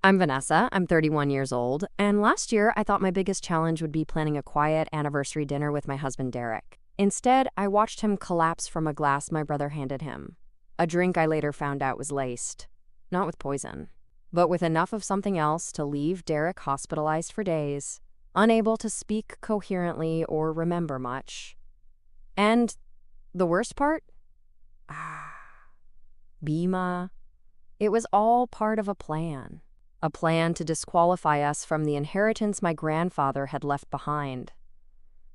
I'm Vanessa. I'm 31 years old, and last year I thought my biggest challenge would be planning a quiet anniversary dinner with my husband Derek. Instead, I watched him collapse from a glass my brother handed him. A drink I later found out was laced, not with poison, but with enough of something else to leave Derek hospitalized for days, unable to speak coherently or remember much. And the worst part? Bima. It was all part of a plan. A plan to disqualify us from the inheritance my grandfather had left behind.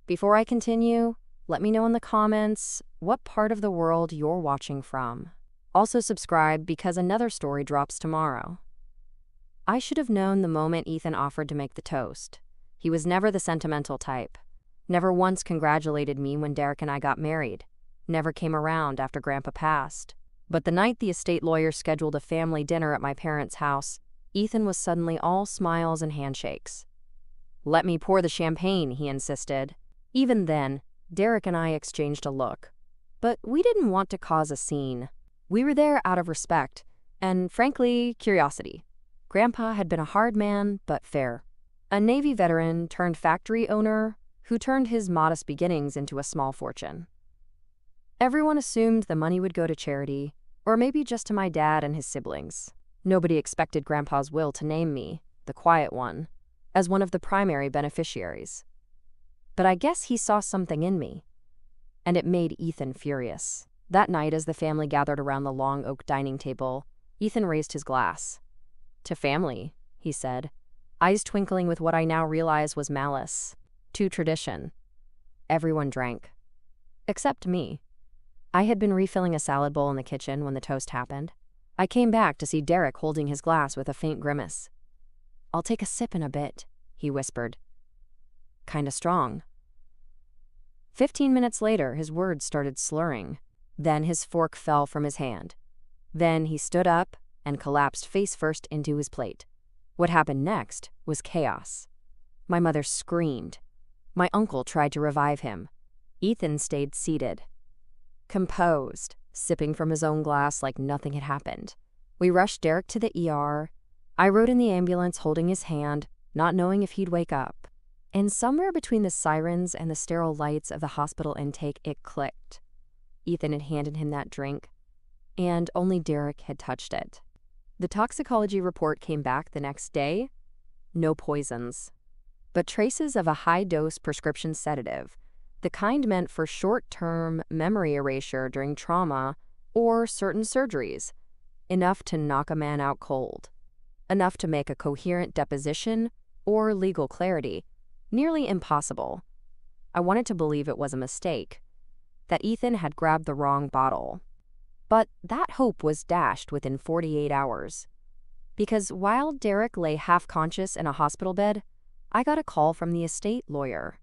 Before I continue, let me know in the comments what part of the world you're watching from. Also subscribe because another story drops tomorrow. I should have known the moment Ethan offered to make the toast. He was never the sentimental type. Never once congratulated me when Derek and I got married. Never came around after Grandpa passed. But the night the estate lawyer scheduled a family dinner at my parents' house, Ethan was suddenly all smiles and handshakes. "Let me pour the champagne," he insisted. Even then, Derek and I exchanged a look. But we didn't want to cause a scene. We were there out of respect, and frankly, curiosity. Grandpa had been a hard man, but fair. A Navy veteran turned factory owner who turned his modest beginnings into a small fortune. Everyone assumed the money would go to charity, or maybe just to my dad and his siblings. Nobody expected Grandpa's will to name me, the quiet one, as one of the primary beneficiaries. But I guess he saw something in me, and it made Ethan furious. That night, as the family gathered around the long oak dining table, Ethan raised his glass. "To family," he said, eyes twinkling with what I now realize was malice. "To tradition." Everyone drank. Except me. I had been refilling a salad bowl in the kitchen when the toast happened. I came back to see Derek holding his glass with a faint grimace. "I'll take a sip in a bit," he whispered. "Kinda strong." 15 minutes later, his words started slurring. Then his fork fell from his hand. Then he stood up and collapsed face first into his plate. What happened next was chaos. My mother screamed. My uncle tried to revive him. Ethan stayed seated, composed, sipping from his own glass like nothing had happened. We rushed Derek to the ER. I rode in the ambulance holding his hand, not knowing if he'd wake up. And somewhere between the sirens and the sterile lights of the hospital intake, it clicked. Ethan had handed him that drink, and only Derek had touched it. The toxicology report came back the next day. No poisons, but traces of a high-dose prescription sedative, the kind meant for short-term memory erasure during trauma or certain surgeries, enough to knock a man out cold, enough to make a coherent deposition or legal clarity nearly impossible. I wanted to believe it was a mistake, that Ethan had grabbed the wrong bottle. But that hope was dashed within 48 hours. Because while Derek lay half-conscious in a hospital bed, I got a call from the estate lawyer.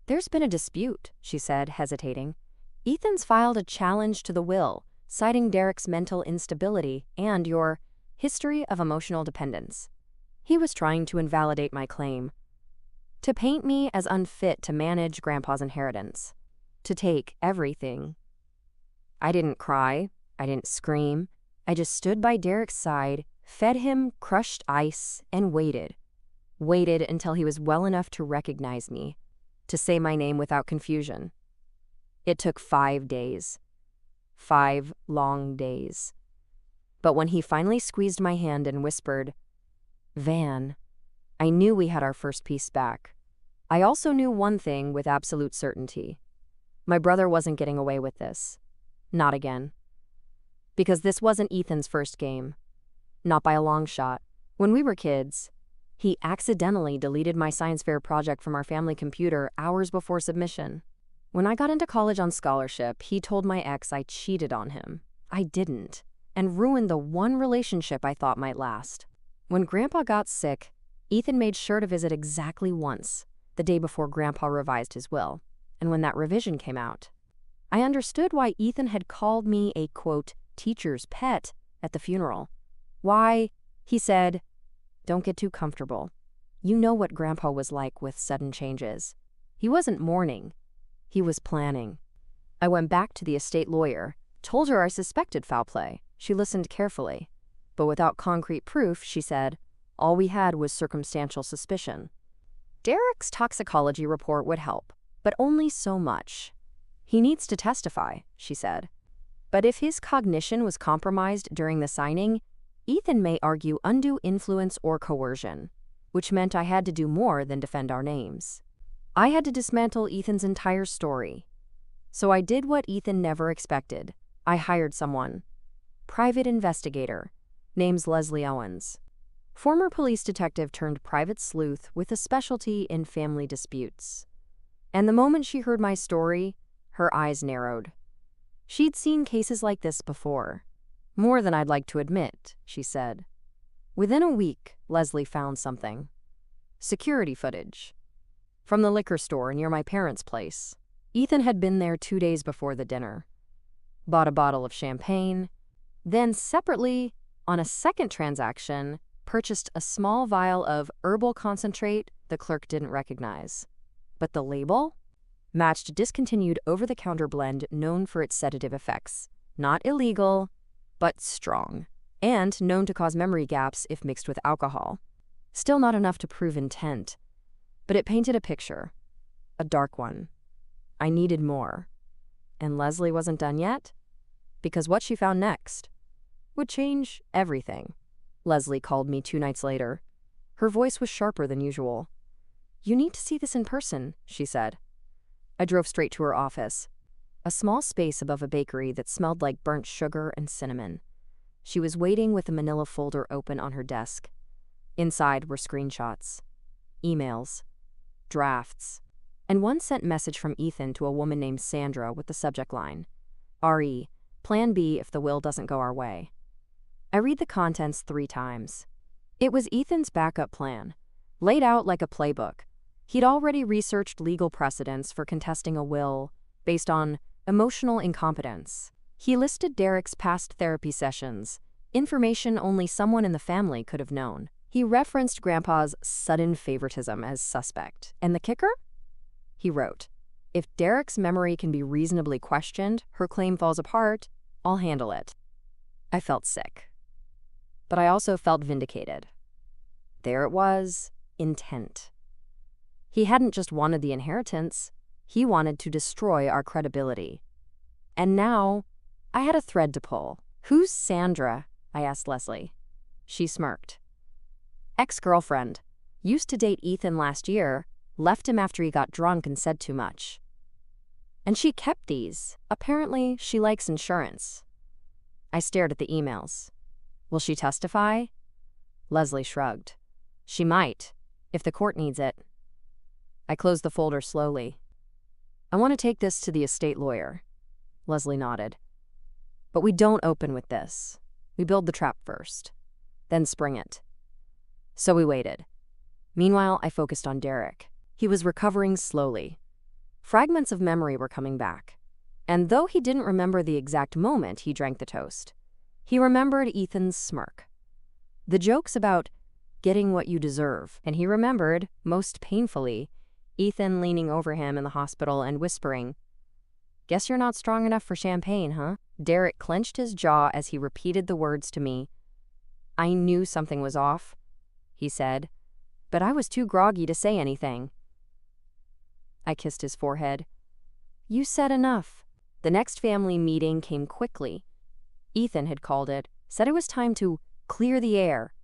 "There's been a dispute," she said, hesitating. "Ethan's filed a challenge to the will, citing Derek's mental instability and your history of emotional dependence. He was trying to invalidate my claim, to paint me as unfit to manage Grandpa's inheritance, to take everything." I didn't cry. I didn't scream. I just stood by Derek's side, fed him crushed ice, and waited. Waited until he was well enough to recognize me, to say my name without confusion. It took 5 days. 5 long days. But when he finally squeezed my hand and whispered, "Van," I knew we had our first piece back. I also knew one thing with absolute certainty. My brother wasn't getting away with this. Not again. Because this wasn't Ethan's first game. Not by a long shot. When we were kids, he accidentally deleted my science fair project from our family computer hours before submission. When I got into college on scholarship, he told my ex I cheated on him. I didn't, and ruined the one relationship I thought might last. When Grandpa got sick, Ethan made sure to visit exactly once, the day before Grandpa revised his will. And when that revision came out, I understood why Ethan had called me a, quote, teacher's pet at the funeral. Why, he said, "Don't get too comfortable. You know what Grandpa was like with sudden changes." He wasn't mourning. He was planning. I went back to the estate lawyer, told her I suspected foul play. She listened carefully. But without concrete proof, she said, All we had was circumstantial suspicion. Derek's toxicology report would help, but only so much. He needs to testify, she said. But if his cognition was compromised during the signing, Ethan may argue undue influence or coercion, which meant I had to do more than defend our names. I had to dismantle Ethan's entire story. So I did what Ethan never expected. I hired someone. Private investigator. Name's Leslie Owens. Former police detective turned private sleuth with a specialty in family disputes. And the moment she heard my story, her eyes narrowed. She'd seen cases like this before. More than I'd like to admit, she said. Within a week, Leslie found something. Security footage. From the liquor store near my parents' place. Ethan had been there 2 days before the dinner. Bought a bottle of champagne. Then separately, on a second transaction, purchased a small vial of herbal concentrate the clerk didn't recognize. But the label? Matched a discontinued over-the-counter blend known for its sedative effects. Not illegal, but strong. And known to cause memory gaps if mixed with alcohol. Still not enough to prove intent. But it painted a picture. A dark one. I needed more. And Leslie wasn't done yet? Because what she found next would change everything. Leslie called me 2 nights later. Her voice was sharper than usual. You need to see this in person, she said. I drove straight to her office. A small space above a bakery that smelled like burnt sugar and cinnamon. She was waiting with a manila folder open on her desk. Inside were screenshots, emails, drafts, and one sent message from Ethan to a woman named Sandra with the subject line, RE, Plan B if the will doesn't go our way. I read the contents 3 times. It was Ethan's backup plan, laid out like a playbook. He'd already researched legal precedents for contesting a will based on emotional incompetence. He listed Derek's past therapy sessions, information only someone in the family could have known. He referenced Grandpa's sudden favoritism as suspect. And the kicker? He wrote, if Derek's memory can be reasonably questioned, her claim falls apart, I'll handle it. I felt sick. But I also felt vindicated. There it was, intent. He hadn't just wanted the inheritance, he wanted to destroy our credibility. And now, I had a thread to pull. Who's Sandra? I asked Leslie. She smirked. Ex-girlfriend. Used to date Ethan last year, left him after he got drunk and said too much. And she kept these. Apparently, she likes insurance. I stared at the emails. Will she testify? Leslie shrugged. She might, if the court needs it. I closed the folder slowly. I want to take this to the estate lawyer. Leslie nodded. But we don't open with this. We build the trap first, then spring it. So we waited. Meanwhile, I focused on Derek. He was recovering slowly. Fragments of memory were coming back. And though he didn't remember the exact moment he drank the toast, he remembered Ethan's smirk. The jokes about getting what you deserve, and he remembered, most painfully, Ethan leaning over him in the hospital and whispering, "Guess you're not strong enough for champagne, huh?" Derek clenched his jaw as he repeated the words to me. I knew something was off, he said, but I was too groggy to say anything. I kissed his forehead. You said enough. The next family meeting came quickly. Ethan had called it, said it was time to clear the air.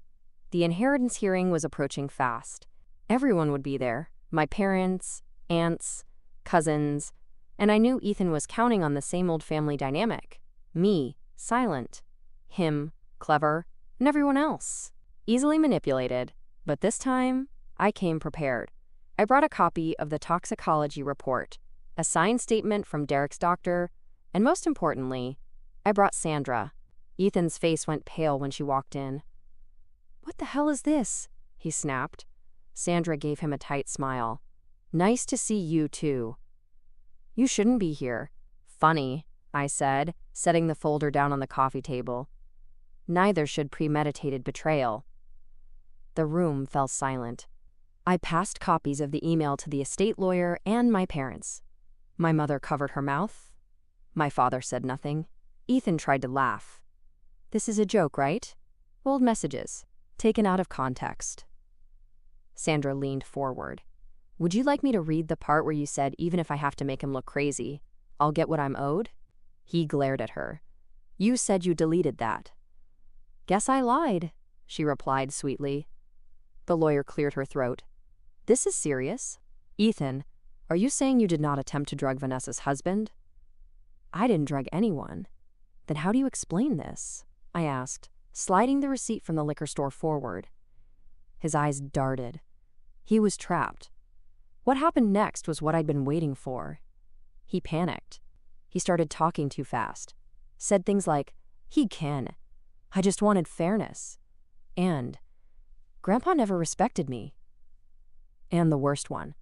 The inheritance hearing was approaching fast. Everyone would be there, my parents, aunts, cousins, and I knew Ethan was counting on the same old family dynamic. Me, silent. Him, clever, and everyone else. Easily manipulated, but this time, I came prepared. I brought a copy of the toxicology report, a signed statement from Derek's doctor, and most importantly, I brought Sandra. Ethan's face went pale when she walked in. What the hell is this? He snapped. Sandra gave him a tight smile. Nice to see you, too. You shouldn't be here. Funny, I said, setting the folder down on the coffee table. Neither should premeditated betrayal. The room fell silent. I passed copies of the email to the estate lawyer and my parents. My mother covered her mouth. My father said nothing. Ethan tried to laugh. This is a joke, right? Old messages. taken out of context. Sandra leaned forward. Would you like me to read the part where you said, even if I have to make him look crazy, I'll get what I'm owed? He glared at her. You said you deleted that. Guess I lied, she replied sweetly. The lawyer cleared her throat. This is serious. Ethan, are you saying you did not attempt to drug Vanessa's husband? I didn't drug anyone. Then how do you explain this? I asked, sliding the receipt from the liquor store forward. His eyes darted. He was trapped. What happened next was what I'd been waiting for. He panicked. He started talking too fast. Said things like, he can. I just wanted fairness. And Grandpa never respected me. And the worst one.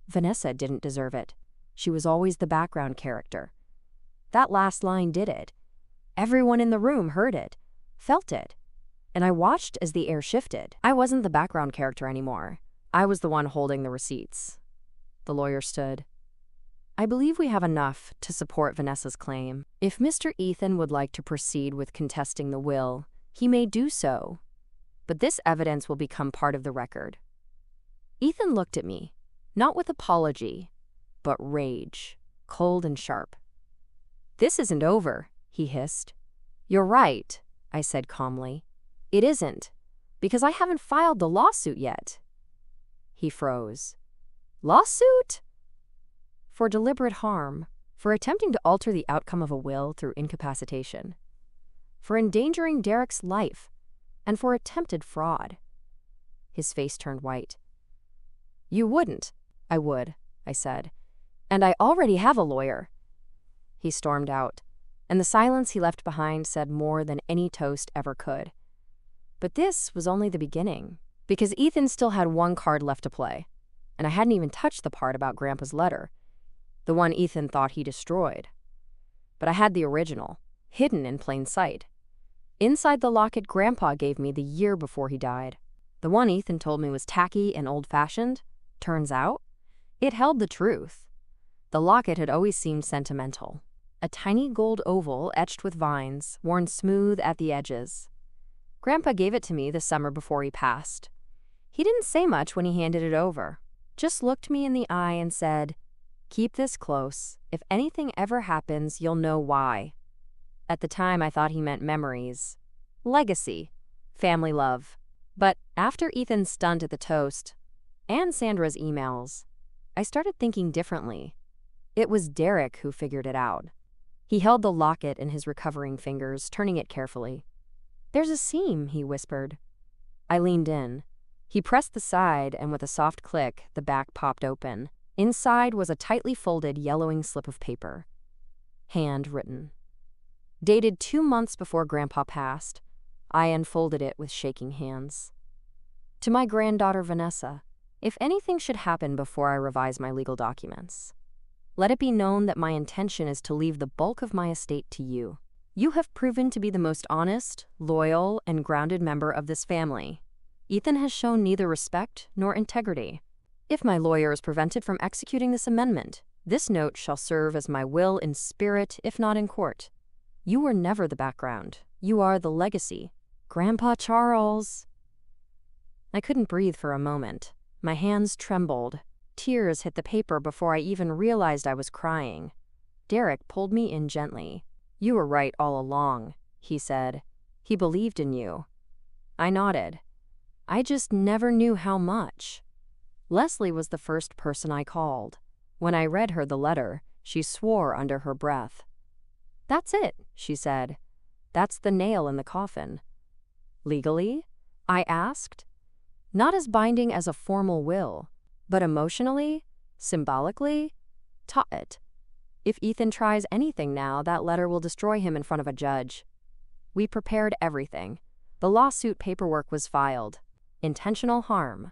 Vanessa didn't deserve it. She was always the background character. That last line did it. Everyone in the room heard it, felt it. And I watched as the air shifted. I wasn't the background character anymore. I was the one holding the receipts. The lawyer stood. I believe we have enough to support Vanessa's claim. If Mr. Ethan would like to proceed with contesting the will, he may do so. But this evidence will become part of the record. Ethan looked at me, not with apology, but rage, cold and sharp. This isn't over, he hissed. You're right, I said calmly. It isn't, because I haven't filed the lawsuit yet. He froze. Lawsuit? For deliberate harm, for attempting to alter the outcome of a will through incapacitation, for endangering Derek's life, and for attempted fraud. His face turned white. You wouldn't. I would, I said. And I already have a lawyer. He stormed out, and the silence he left behind said more than any toast ever could. But this was only the beginning, because Ethan still had one card left to play, and I hadn't even touched the part about Grandpa's letter, the one Ethan thought he destroyed. But I had the original, hidden in plain sight. Inside the locket Grandpa gave me the year before he died. The one Ethan told me was tacky and old-fashioned, turns out, it held the truth. The locket had always seemed sentimental. A tiny gold oval etched with vines, worn smooth at the edges. Grandpa gave it to me the summer before he passed. He didn't say much when he handed it over, just looked me in the eye and said, keep this close. If anything ever happens, you'll know why. At the time, I thought he meant memories, legacy, family love. But after Ethan's stunt at the toast, and Sandra's emails, I started thinking differently. It was Derek who figured it out. He held the locket in his recovering fingers, turning it carefully. There's a seam, he whispered. I leaned in. He pressed the side, and with a soft click, the back popped open. Inside was a tightly folded, yellowing slip of paper. Handwritten. Dated 2 months before Grandpa passed, I unfolded it with shaking hands. To my granddaughter Vanessa, if anything should happen before I revise my legal documents, let it be known that my intention is to leave the bulk of my estate to you. You have proven to be the most honest, loyal, and grounded member of this family. Ethan has shown neither respect nor integrity. If my lawyer is prevented from executing this amendment, this note shall serve as my will in spirit, if not in court. You were never the background. You are the legacy. Grandpa Charles. I couldn't breathe for a moment. My hands trembled. Tears hit the paper before I even realized I was crying. Derek pulled me in gently. You were right all along, he said. He believed in you. I nodded. I just never knew how much. Leslie was the first person I called. When I read her the letter, she swore under her breath. That's it, she said. That's the nail in the coffin. Legally? I asked. Not as binding as a formal will, but emotionally, symbolically, it. If Ethan tries anything now, that letter will destroy him in front of a judge. We prepared everything. The lawsuit paperwork was filed. Intentional harm,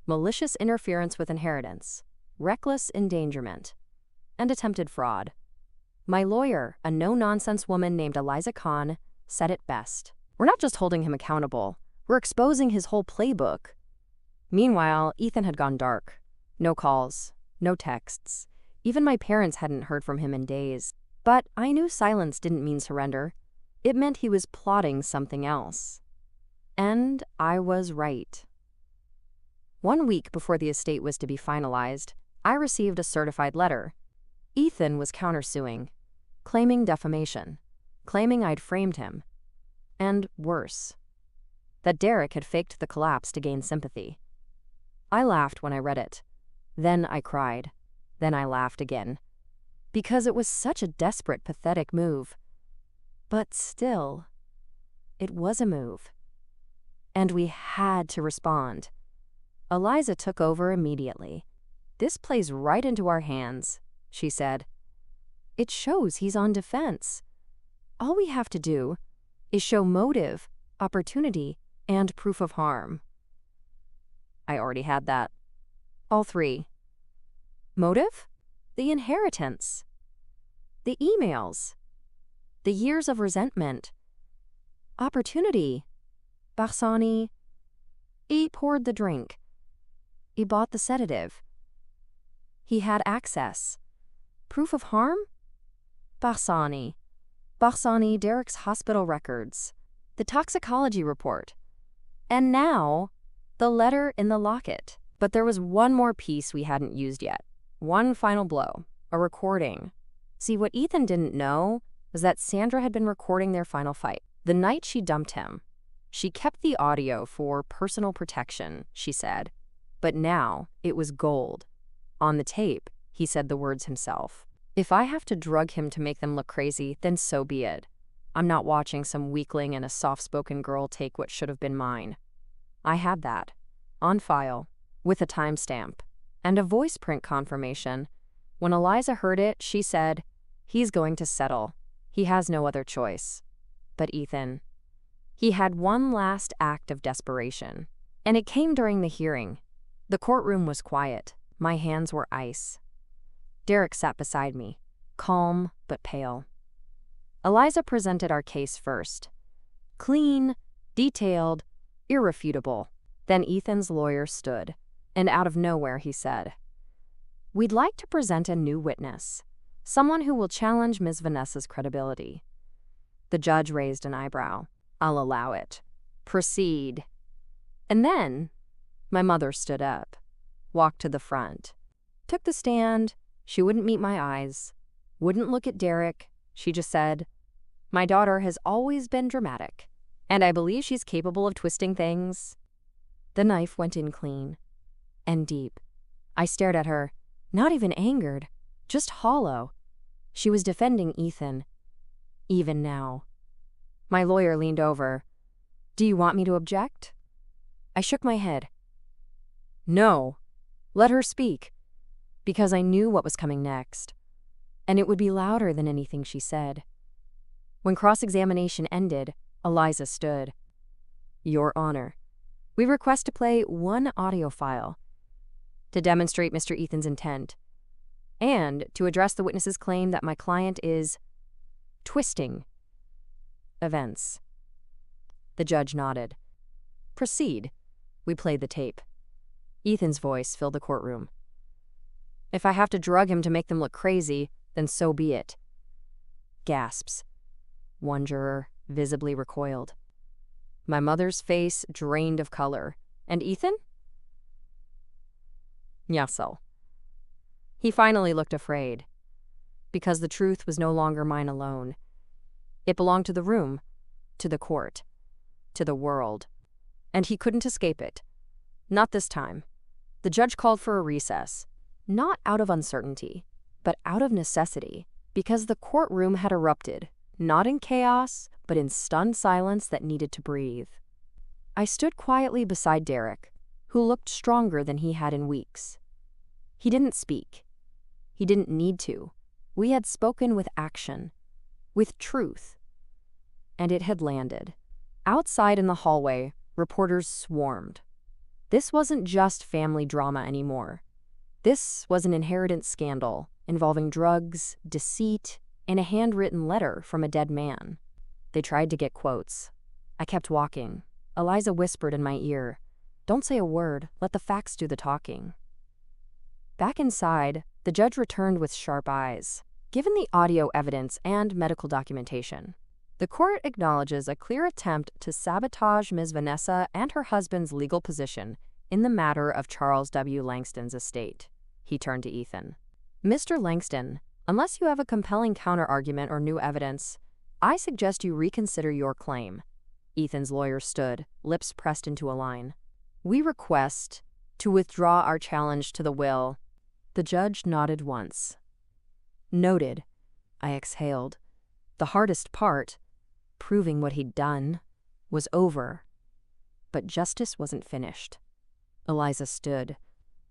malicious interference with inheritance, reckless endangerment, and attempted fraud. My lawyer, a no-nonsense woman named Eliza Kahn, said it best. We're not just holding him accountable, we're exposing his whole playbook. Meanwhile, Ethan had gone dark. No calls, no texts. Even my parents hadn't heard from him in days. But I knew silence didn't mean surrender. It meant he was plotting something else. And I was right. 1 week before the estate was to be finalized, I received a certified letter. Ethan was countersuing, claiming defamation, claiming I'd framed him, and worse, that Derek had faked the collapse to gain sympathy. I laughed when I read it. Then I cried. Then I laughed again. Because it was such a desperate, pathetic move. But still, it was a move. And we had to respond. Eliza took over immediately. "This plays right into our hands," she said. "It shows he's on defense. All we have to do is show motive, opportunity, and proof of harm." I already had that. All three. Motive? The inheritance. The emails. The years of resentment. Opportunity. Barsani. He poured the drink. He bought the sedative. He had access. Proof of harm? Barsani. Barsani, Derek's hospital records. The toxicology report. And now, the letter in the locket. But there was one more piece we hadn't used yet. One final blow. A recording. See, what Ethan didn't know was that Sandra had been recording their final fight. The night she dumped him. She kept the audio for personal protection, she said. But now, it was gold. On the tape, he said the words himself. "If I have to drug him to make them look crazy, then so be it. I'm not watching some weakling and a soft-spoken girl take what should have been mine." I had that. On file. With a timestamp. And a voice print confirmation. When Eliza heard it, she said, "He's going to settle. He has no other choice." But Ethan. He had one last act of desperation. And it came during the hearing. The courtroom was quiet. My hands were ice. Derek sat beside me, calm but pale. Eliza presented our case first. Clean, detailed, irrefutable. Then Ethan's lawyer stood, and out of nowhere he said, "We'd like to present a new witness, someone who will challenge Ms. Vanessa's credibility." The judge raised an eyebrow. "I'll allow it. Proceed." And then, my mother stood up, walked to the front, took the stand. She wouldn't meet my eyes, wouldn't look at Derek. She just said, "My daughter has always been dramatic, and I believe she's capable of twisting things." The knife went in clean and deep. I stared at her, not even angered, just hollow. She was defending Ethan, even now. My lawyer leaned over. "Do you want me to object?" I shook my head. "No, let her speak," because I knew what was coming next, and it would be louder than anything she said. When cross-examination ended, Eliza stood. "Your Honor, we request to play one audio file to demonstrate Mr. Ethan's intent and to address the witness's claim that my client is twisting events." The judge nodded. "Proceed." We played the tape. Ethan's voice filled the courtroom. "If I have to drug him to make them look crazy, then so be it." Gasps. One juror visibly recoiled. My mother's face drained of color. And Ethan? Yassel. He finally looked afraid, because the truth was no longer mine alone. It belonged to the room, to the court, to the world. And he couldn't escape it. Not this time. The judge called for a recess, not out of uncertainty, but out of necessity, because the courtroom had erupted, not in chaos, but in stunned silence that needed to breathe. I stood quietly beside Derek, who looked stronger than he had in weeks. He didn't speak. He didn't need to. We had spoken with action, with truth. And it had landed. Outside in the hallway, reporters swarmed. This wasn't just family drama anymore. This was an inheritance scandal involving drugs, deceit, and a handwritten letter from a dead man. They tried to get quotes. I kept walking. Eliza whispered in my ear, "Don't say a word, let the facts do the talking." Back inside, the judge returned with sharp eyes. "Given the audio evidence and medical documentation, The court acknowledges a clear attempt to sabotage Ms. Vanessa and her husband's legal position in the matter of Charles W. Langston's estate. He turned to Ethan. Mr. Langston, unless you have a compelling counterargument or new evidence, I suggest you reconsider your claim. Ethan's lawyer stood, lips pressed into a line. We request to withdraw our challenge to the will. The judge nodded once. Noted. I exhaled. The hardest part, proving what he'd done, was over. But justice wasn't finished. Eliza stood.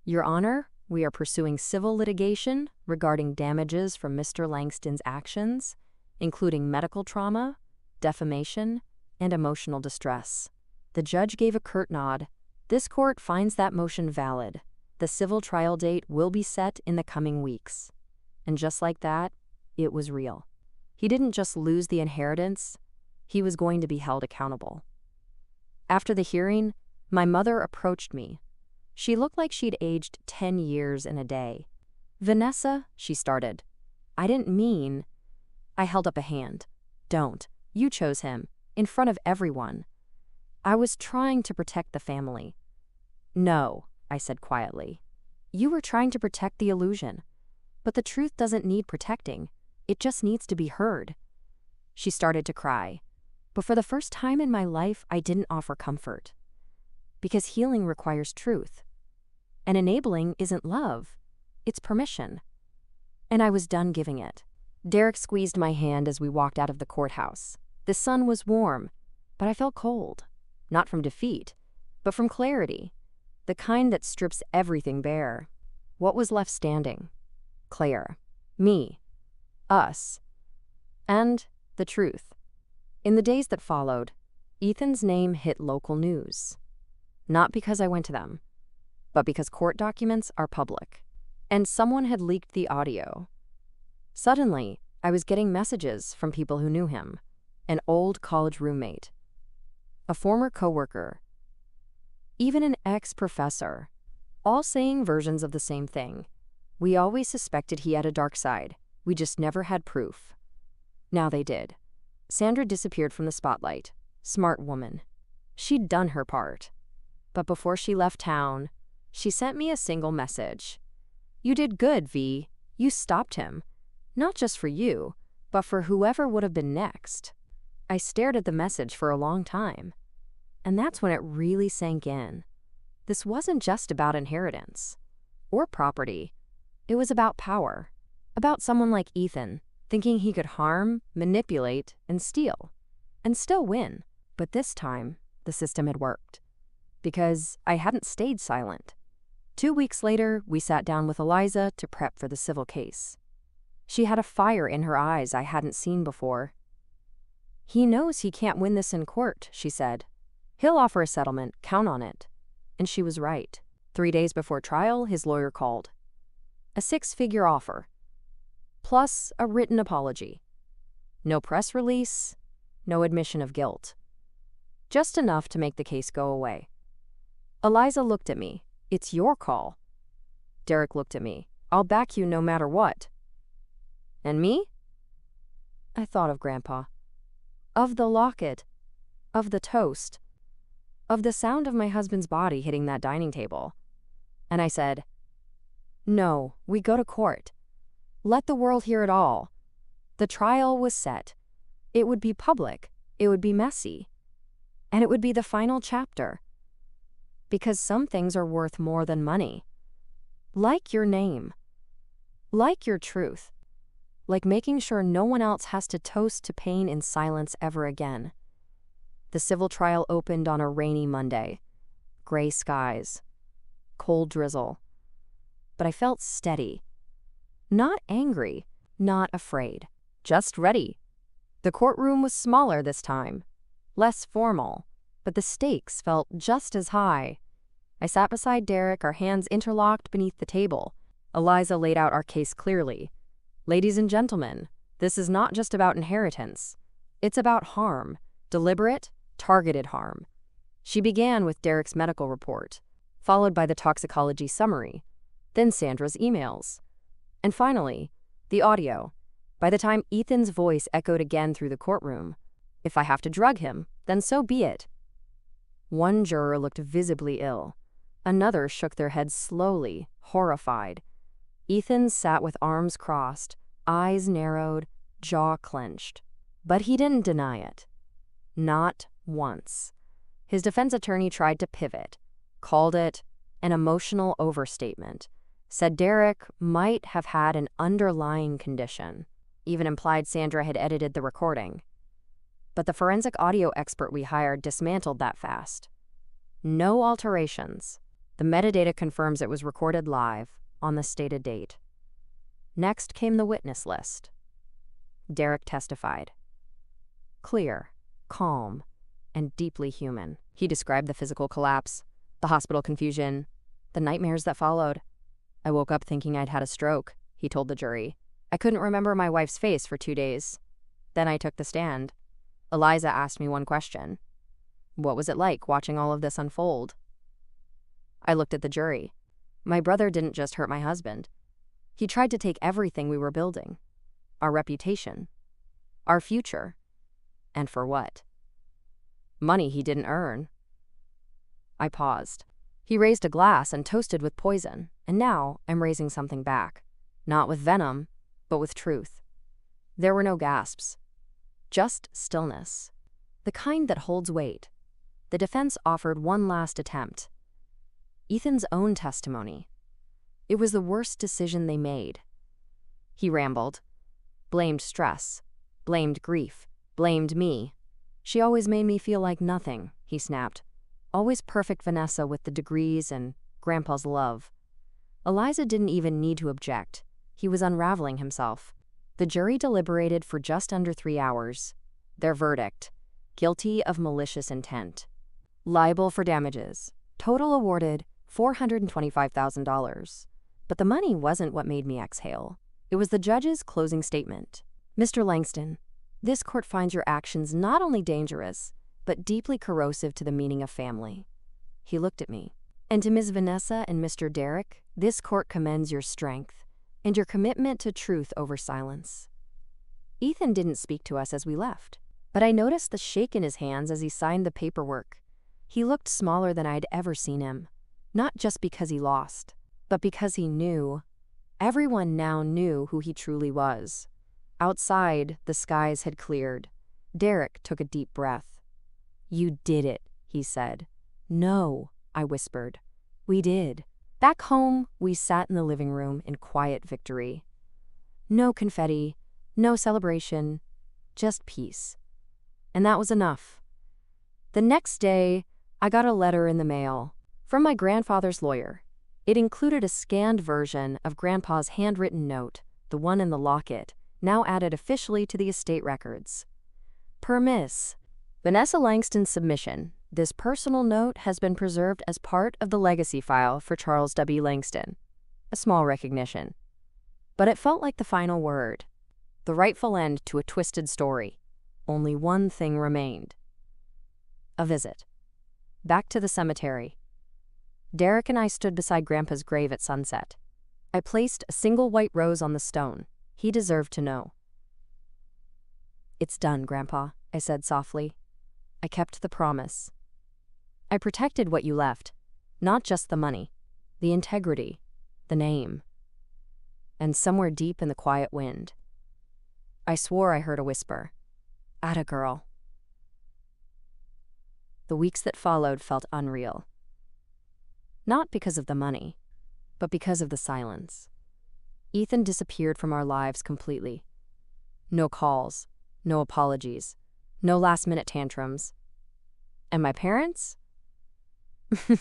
Your Honor, we are pursuing civil litigation regarding damages from Mr. Langston's actions, including medical trauma, defamation, and emotional distress. The judge gave a curt nod. This court finds that motion valid. The civil trial date will be set in the coming weeks. And just like that, it was real. He didn't just lose the inheritance, he was going to be held accountable. After the hearing, my mother approached me. She looked like she'd aged 10 years in a day. Vanessa, she started. I didn't mean. I held up a hand. Don't. You chose him, in front of everyone. I was trying to protect the family. No, I said quietly. You were trying to protect the illusion. But the truth doesn't need protecting. It just needs to be heard. She started to cry. But for the first time in my life, I didn't offer comfort. Because healing requires truth. And enabling isn't love. It's permission. And I was done giving it. Derek squeezed my hand as we walked out of the courthouse. The sun was warm, but I felt cold. Not from defeat, but from clarity. The kind that strips everything bare. What was left standing? Claire. Me. Us. And the truth. In the days that followed, Ethan's name hit local news. Not because I went to them, but because court documents are public. And someone had leaked the audio. Suddenly, I was getting messages from people who knew him. An old college roommate. A former coworker. Even an ex-professor. All saying versions of the same thing. We always suspected he had a dark side. We just never had proof. Now they did. Sandra disappeared from the spotlight. Smart woman. She'd done her part. But before she left town, she sent me a single message. You did good, V. You stopped him. Not just for you, but for whoever would have been next. I stared at the message for a long time. And that's when it really sank in. This wasn't just about inheritance. Or property. It was about power. About someone like Ethan, thinking he could harm, manipulate, and steal. And still win. But this time, the system had worked. Because I hadn't stayed silent. 2 weeks later, we sat down with Eliza to prep for the civil case. She had a fire in her eyes I hadn't seen before. He knows he can't win this in court, she said. He'll offer a settlement, count on it. And she was right. 3 days before trial, his lawyer called. A 6-figure offer. Plus a written apology. No press release, no admission of guilt. Just enough to make the case go away. Eliza looked at me. It's your call. Derek looked at me. I'll back you no matter what. And me? I thought of Grandpa. Of the locket. Of the toast. Of the sound of my husband's body hitting that dining table. And I said, no, we go to court. Let the world hear it all. The trial was set. It would be public. It would be messy. And it would be the final chapter. Because some things are worth more than money. Like your name. Like your truth. Like making sure no one else has to toast to pain in silence ever again. The civil trial opened on a rainy Monday. Gray skies. Cold drizzle. But I felt steady. Not angry, not afraid. Just ready. The courtroom was smaller this time. Less formal. But the stakes felt just as high. I sat beside Derek, our hands interlocked beneath the table. Eliza laid out our case clearly. Ladies and gentlemen, this is not just about inheritance. It's about harm. Deliberate, targeted harm. She began with Derek's medical report, followed by the toxicology summary, then Sandra's emails. And finally, the audio. By the time Ethan's voice echoed again through the courtroom, If I have to drug him, then so be it. One juror looked visibly ill. Another shook their heads slowly, horrified. Ethan sat with arms crossed, eyes narrowed, jaw clenched. But he didn't deny it. Not once. His defense attorney tried to pivot, called it an emotional overstatement, said Derek might have had an underlying condition, even implied Sandra had edited the recording. But the forensic audio expert we hired dismantled that fast. No alterations. The metadata confirms it was recorded live on the stated date. Next came the witness list. Derek testified. Clear, calm, and deeply human. He described the physical collapse, the hospital confusion, the nightmares that followed. I woke up thinking I'd had a stroke, he told the jury. I couldn't remember my wife's face for 2 days. Then I took the stand. Eliza asked me one question. What was it like watching all of this unfold? I looked at the jury. My brother didn't just hurt my husband. He tried to take everything we were building. Our reputation. Our future. And for what? Money he didn't earn. I paused. He raised a glass and toasted with poison, and now I'm raising something back. Not with venom, but with truth. There were no gasps. Just stillness. The kind that holds weight. The defense offered one last attempt. Ethan's own testimony. It was the worst decision they made. He rambled. Blamed stress. Blamed grief. Blamed me. She always made me feel like nothing, he snapped. Always perfect Vanessa with the degrees and Grandpa's love. Eliza didn't even need to object. He was unraveling himself. The jury deliberated for just under 3 hours. Their verdict: guilty of malicious intent. Liable for damages. Total awarded $425,000. But the money wasn't what made me exhale. It was the judge's closing statement. Mr. Langston, this court finds your actions not only dangerous, but deeply corrosive to the meaning of family. He looked at me. And to Ms. Vanessa and Mr. Derek, this court commends your strength and your commitment to truth over silence. Ethan didn't speak to us as we left, but I noticed the shake in his hands as he signed the paperwork. He looked smaller than I'd ever seen him, not just because he lost, but because he knew. Everyone now knew who he truly was. Outside, the skies had cleared. Derek took a deep breath. You did it, he said. No, I whispered. We did. Back home, we sat in the living room in quiet victory. No confetti, no celebration, just peace. And that was enough. The next day, I got a letter in the mail from my grandfather's lawyer. It included a scanned version of Grandpa's handwritten note, the one in the locket, now added officially to the estate records. Per Miss Vanessa Langston's submission, this personal note has been preserved as part of the legacy file for Charles W. Langston. A small recognition. But it felt like the final word. The rightful end to a twisted story. Only one thing remained. A visit. Back to the cemetery. Derek and I stood beside Grandpa's grave at sunset. I placed a single white rose on the stone. He deserved to know. It's done, Grandpa, I said softly. I kept the promise. I protected what you left, not just the money, the integrity, the name. And somewhere deep in the quiet wind, I swore I heard a whisper. Atta girl. The weeks that followed felt unreal. Not because of the money, but because of the silence. Ethan disappeared from our lives completely. No calls, no apologies, no last-minute tantrums. And my parents?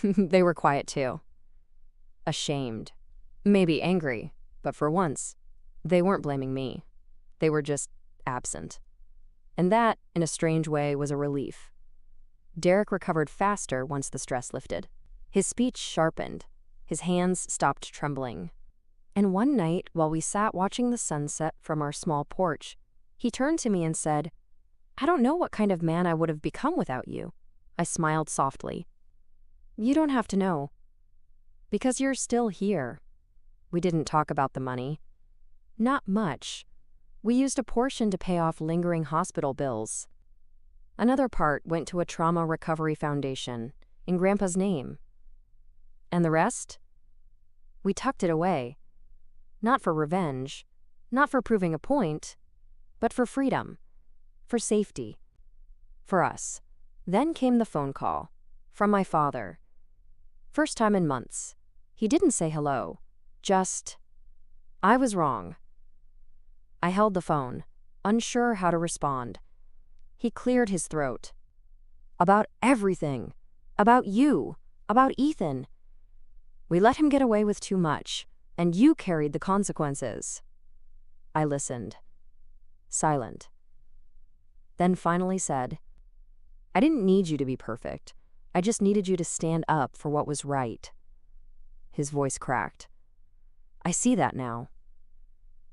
They were quiet too. Ashamed. Maybe angry, but for once, they weren't blaming me. They were just absent. And that, in a strange way, was a relief. Derek recovered faster once the stress lifted. His speech sharpened. His hands stopped trembling. And one night, while we sat watching the sunset from our small porch, he turned to me and said, I don't know what kind of man I would have become without you. I smiled softly. You don't have to know. Because you're still here. We didn't talk about the money. Not much. We used a portion to pay off lingering hospital bills. Another part went to a trauma recovery foundation in Grandpa's name. And the rest? We tucked it away. Not for revenge, not for proving a point, but for freedom, for safety, for us. Then came the phone call from my father. First time in months. He didn't say hello, just, I was wrong. I held the phone, unsure how to respond. He cleared his throat. About everything. About you. About Ethan. We let him get away with too much, and you carried the consequences. I listened. Silent. Then finally said, I didn't need you to be perfect. I just needed you to stand up for what was right. His voice cracked. I see that now.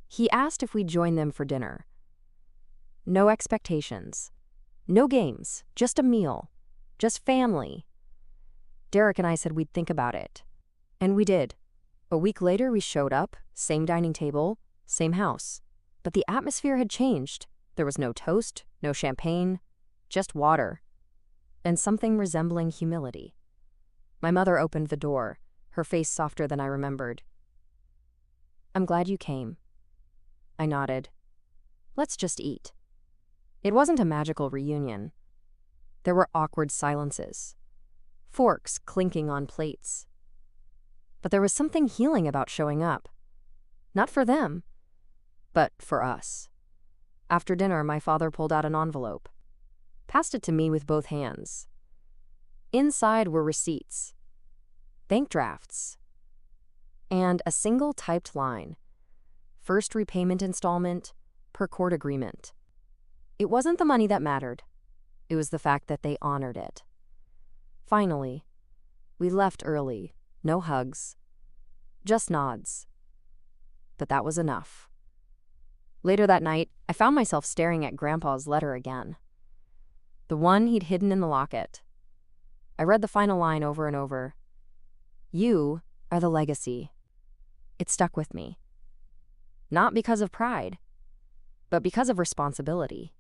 He asked if we'd join them for dinner. No expectations. No games. Just a meal. Just family. Derek and I said we'd think about it. And we did. A week later, we showed up, same dining table, same house. But the atmosphere had changed. There was no toast, no champagne, just water. And something resembling humility. My mother opened the door, her face softer than I remembered. I'm glad you came. I nodded. Let's just eat. It wasn't a magical reunion. There were awkward silences, forks clinking on plates. But there was something healing about showing up. Not for them, but for us. After dinner, my father pulled out an envelope, passed it to me with both hands. Inside were receipts, bank drafts, and a single typed line. First repayment installment per court agreement. It wasn't the money that mattered. It was the fact that they honored it. Finally, we left early. No hugs. Just nods. But that was enough. Later that night, I found myself staring at Grandpa's letter again. The one he'd hidden in the locket. I read the final line over and over. You are the legacy. It stuck with me. Not because of pride, but because of responsibility.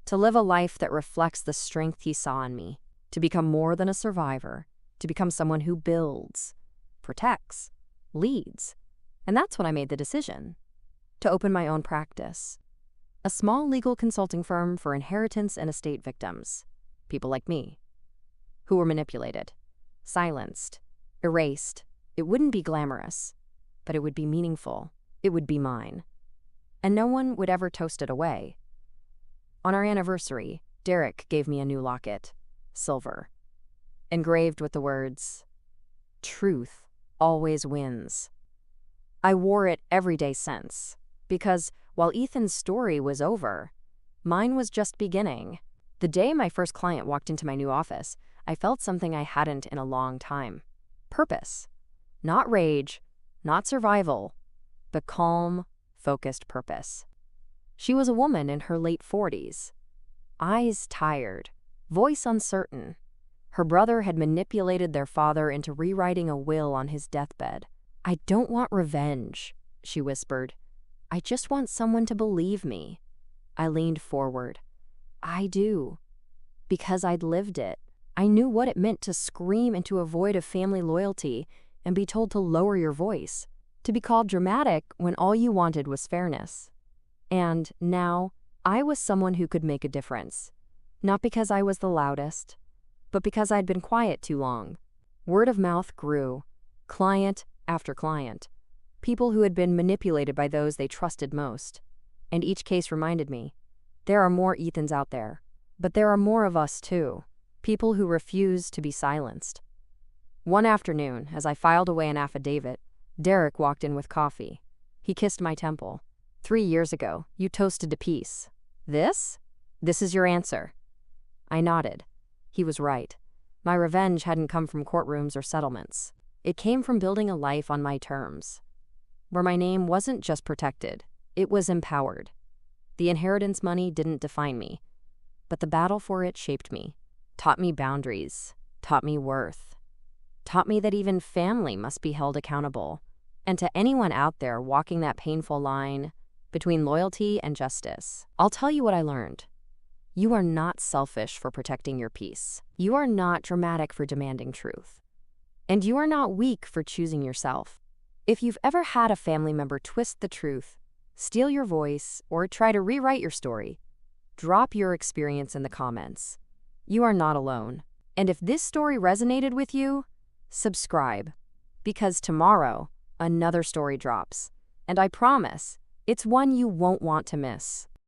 To live a life that reflects the strength he saw in me. To become more than a survivor. To become someone who builds, protects, leads. And that's when I made the decision to open my own practice. A small legal consulting firm for inheritance and estate victims. People like me, who were manipulated, silenced, erased. It wouldn't be glamorous, but it would be meaningful. It would be mine. And no one would ever toast it away. On our anniversary, Derek gave me a new locket, silver, engraved with the words, "Truth always wins." I wore it every day since, because while Ethan's story was over, mine was just beginning. The day my first client walked into my new office, I felt something I hadn't in a long time. Purpose. Not rage, not survival, but calm, focused purpose. She was a woman in her late 40s, eyes tired, voice uncertain. Her brother had manipulated their father into rewriting a will on his deathbed. I don't want revenge, she whispered. I just want someone to believe me. I leaned forward. I do. Because I'd lived it. I knew what it meant to scream into a void of family loyalty and be told to lower your voice, to be called dramatic when all you wanted was fairness. And now, I was someone who could make a difference. Not because I was the loudest, but because I'd been quiet too long. Word of mouth grew, client after client, people who had been manipulated by those they trusted most. And each case reminded me, there are more Ethans out there, but there are more of us too, people who refuse to be silenced. One afternoon, as I filed away an affidavit, Derek walked in with coffee. He kissed my temple. 3 years ago, you toasted to peace. This? This is your answer. I nodded. He was right. My revenge hadn't come from courtrooms or settlements. It came from building a life on my terms, where my name wasn't just protected, it was empowered. The inheritance money didn't define me, but the battle for it shaped me, taught me boundaries, taught me worth, taught me that even family must be held accountable. And to anyone out there walking that painful line between loyalty and justice, I'll tell you what I learned. You are not selfish for protecting your peace. You are not dramatic for demanding truth. And you are not weak for choosing yourself. If you've ever had a family member twist the truth, steal your voice, or try to rewrite your story, drop your experience in the comments. You are not alone. And if this story resonated with you, subscribe. Because tomorrow, another story drops. And I promise, it's one you won't want to miss.